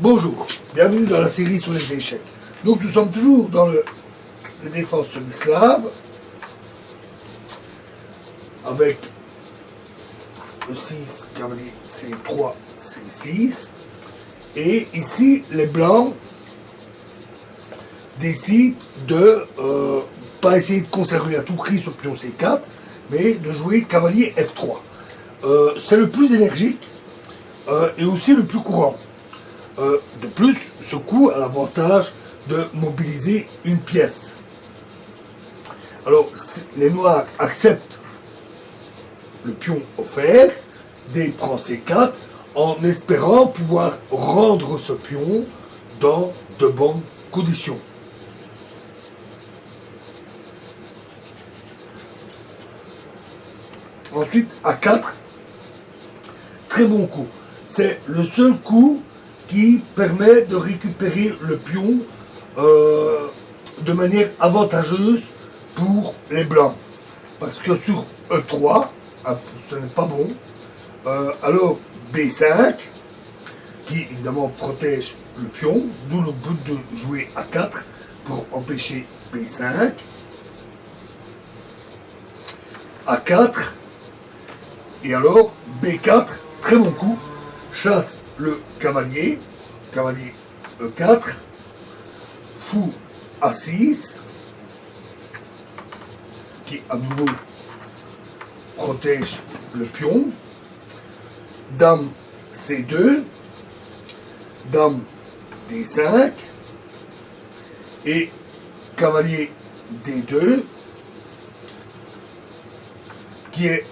Bonjour, bienvenue dans la série sur les échecs. Donc nous sommes toujours dans les défenses semi-slaves avec le 6, cavalier C3, C6. Et ici, les blancs décident de pas essayer de conserver à tout prix ce pion C4, mais de jouer cavalier F3. C'est le plus énergique et aussi le plus courant. De plus, ce coup a l'avantage de mobiliser une pièce. Alors, les noirs acceptent le pion offert, D prend C4, en espérant pouvoir rendre ce pion dans de bonnes conditions. Ensuite, A4, très bon coup. C'est le seul coup qui permet de récupérer le pion de manière avantageuse pour les blancs. Parce que sur E3, ce n'est pas bon. Alors B5, qui évidemment protège le pion, d'où le but de jouer A4 pour empêcher B5. A4, et alors B4, très bon coup, chasse le cavalier, cavalier E4, fou A6, qui à nouveau protège le pion, dame C2, dame D5, et cavalier D2, qui est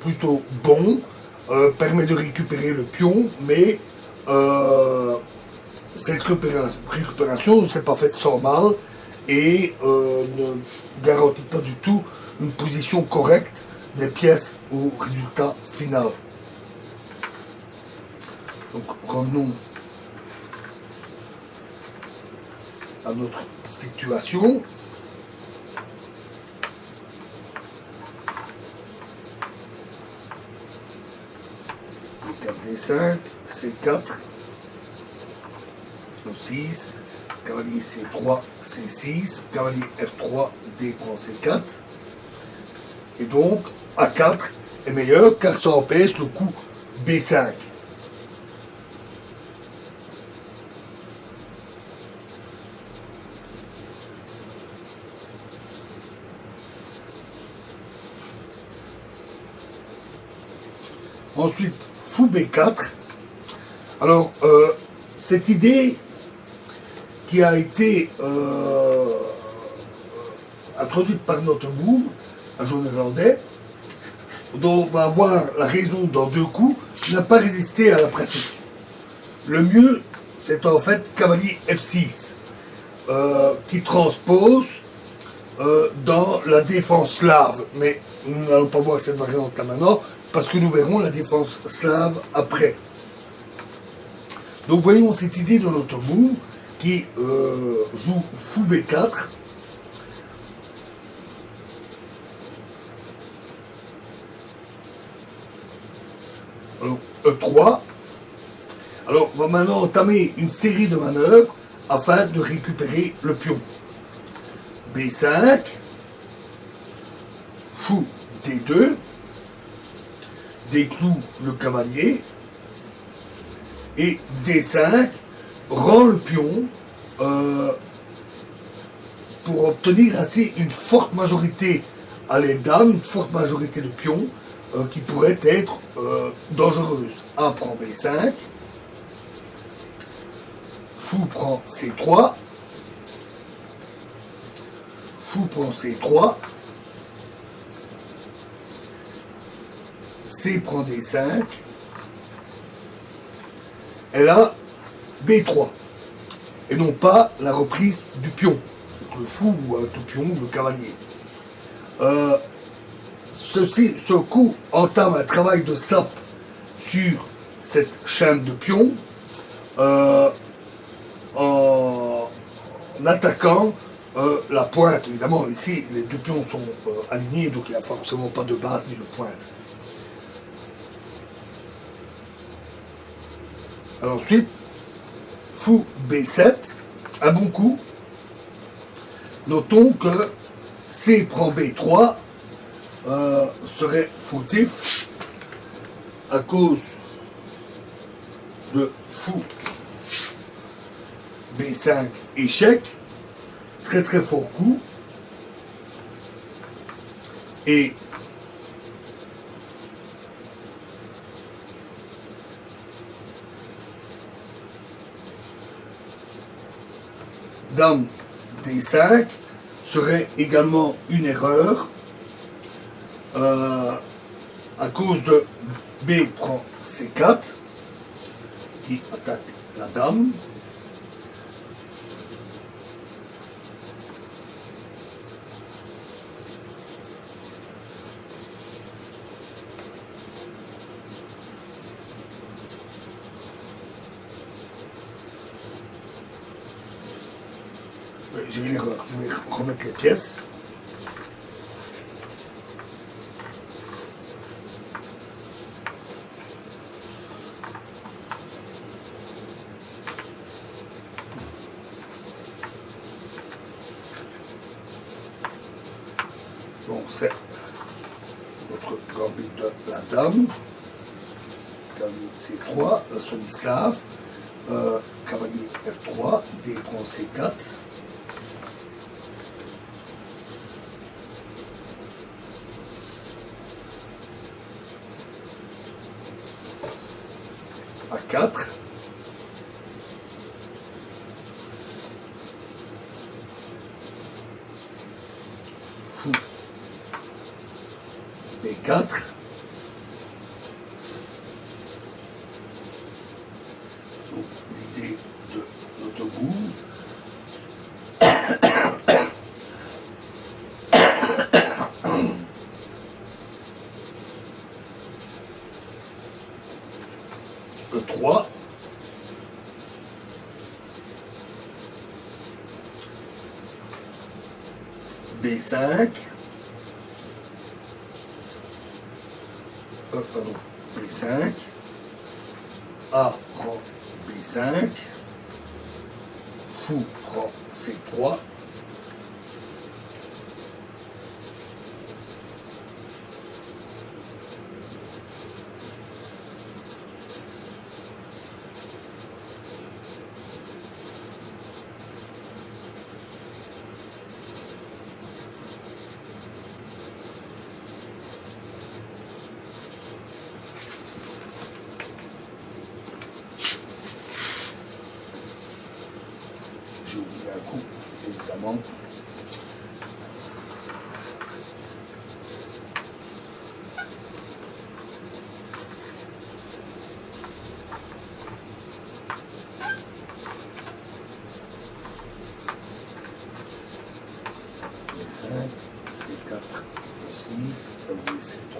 plutôt bon, permet de récupérer le pion, mais cette récupération ne s'est pas faite sans mal et ne garantit pas du tout une position correcte des pièces au résultat final. Donc revenons à notre situation. D5, C4, E6, cavalier C3, C6, cavalier F3, D prend C4. Et donc, A4 est meilleur car ça empêche le coup B5. Ensuite, fou B4. Alors, cette idée qui a été introduite par Notenboom, un joueur néerlandais, dont on va avoir la raison dans deux coups, n'a pas résisté à la pratique. Le mieux, c'est en fait cavalier F6, qui transpose dans la défense slave. Mais nous n'allons pas voir cette variante là maintenant, parce que nous verrons la défense slave après. Donc voyons cette idée de notre move qui joue fou B4. Alors E3. Alors on va maintenant entamer une série de manœuvres afin de récupérer le pion. B5. Fou D2. Décloue le cavalier, et D5 rend le pion pour obtenir ainsi une forte majorité à les dames, une forte majorité de pions qui pourrait être dangereuse. A prend B5, fou prend C3, fou prend C3, C prend D5, et là, B3, et non pas la reprise du pion, le fou ou tout pion ou le cavalier. Ce coup entame un travail de sape sur cette chaîne de pions en attaquant la pointe. Évidemment, ici, les deux pions sont alignés, donc il n'y a forcément pas de base ni de pointe. Alors ensuite, fou B7, à bon coup. Notons que C prend B3 serait fautif à cause de fou B5 échec, très très fort coup, et dame D5 serait également une erreur à cause de B prend C4 qui attaque la dame. J'ai une erreur, je vais remettre les pièces. Donc c'est notre gambit de la dame, cavalier C3, la semi-slave, cavalier F3, D prend C4. A4. Fou. B4. Donc l'idée de l'autobus. E3. B5. Pardon. B5. A prend B5. Fou prend C3. J'ai oublié un coup, évidemment. C5, C4, E6, cavalier C3,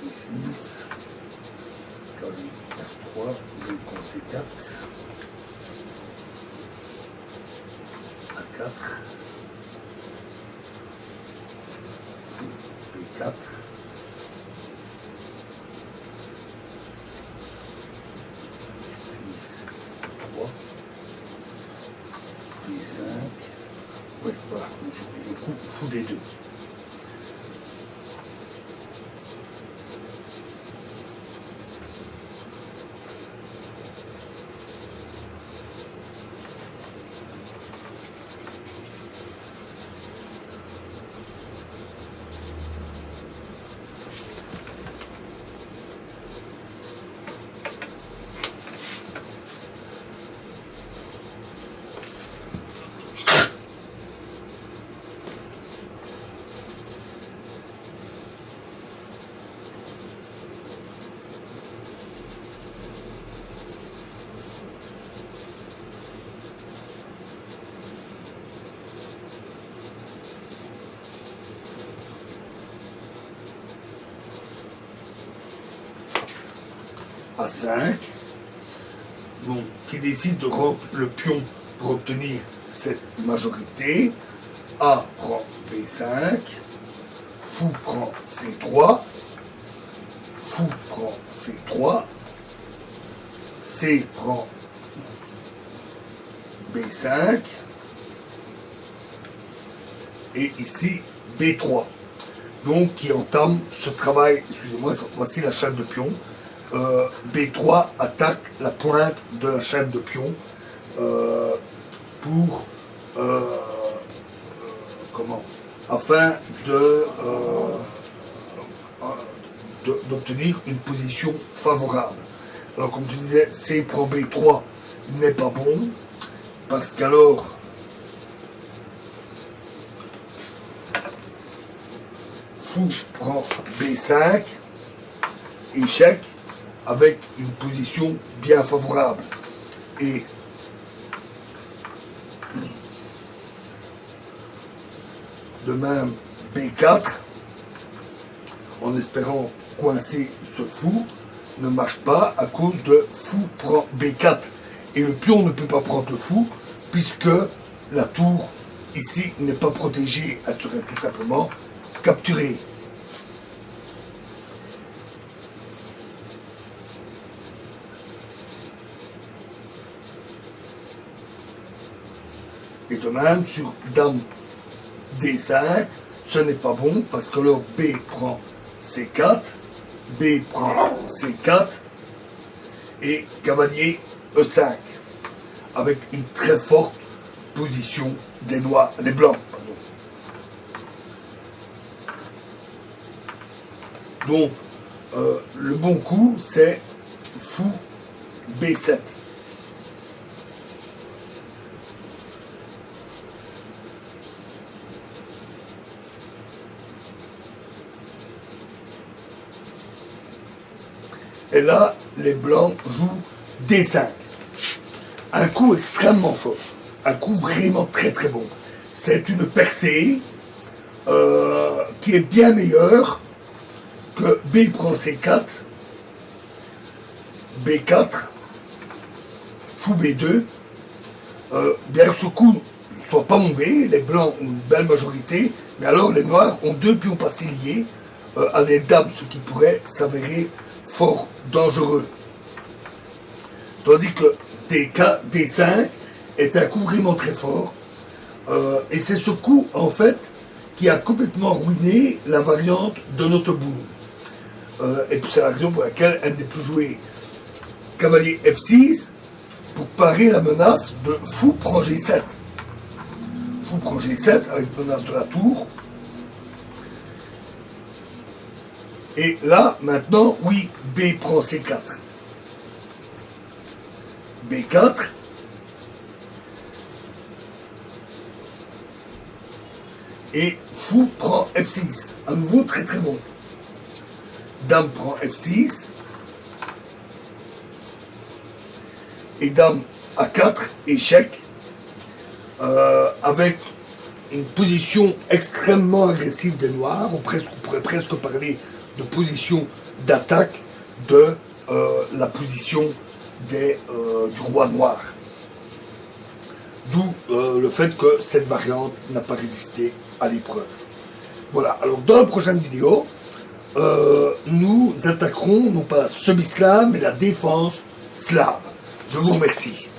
C6, cavalier F3, D con C4. A4, fou B4, B5, oui, voilà, j'ai oublié le coup, fou D2. A5, donc qui décide de rompre le pion pour obtenir cette majorité. A prend B5, fou prend C3, fou prend C3, C prend B5. Et ici B3. Donc qui entame ce travail, excusez-moi, voici la chaîne de pion. B3 attaque la pointe de la chaîne de pion pour afin d'obtenir une position favorable. Alors comme je disais, C prend B3 n'est pas bon, parce qu'alors fou prend B5, échec, avec une position bien favorable. Et de même B4, en espérant coincer ce fou, ne marche pas à cause de fou prend B4. Et le pion ne peut pas prendre le fou, puisque la tour ici n'est pas protégée, elle serait tout simplement capturée. Et de même, sur dame D5, ce n'est pas bon, parce que alors B prend C4, B prend C4, et cavalier E5, avec une très forte position des noirs, des blancs. Pardon. Donc, le bon coup, c'est fou B7. Et là, les blancs jouent D5. Un coup extrêmement fort. Un coup vraiment très très bon. C'est une percée qui est bien meilleure que B prend C4, B4, fou B2. Bien que ce coup ne soit pas mauvais, les blancs ont une belle majorité, mais alors les noirs ont deux pions passés liés à des dames, ce qui pourrait s'avérer fort dangereux. Tandis que D5 est un coup vraiment très fort. Et c'est ce coup, en fait, qui a complètement ruiné la variante de notre boule. Et c'est la raison pour laquelle elle n'est plus jouée. Cavalier F6 pour parer la menace de fou prend G7. Fou prend G7 avec menace de la tour. Et là, maintenant, oui, B prend C4. B4. Et fou prend F6. À nouveau, très très bon. Dame prend F6. Et dame A4, échec. Avec une position extrêmement agressive des noirs. On pourrait presque parler de position d'attaque de la position du roi noir. D'où le fait que cette variante n'a pas résisté à l'épreuve. Voilà, alors dans la prochaine vidéo, nous attaquerons non pas la semi-slave, mais la défense slave. Je vous remercie.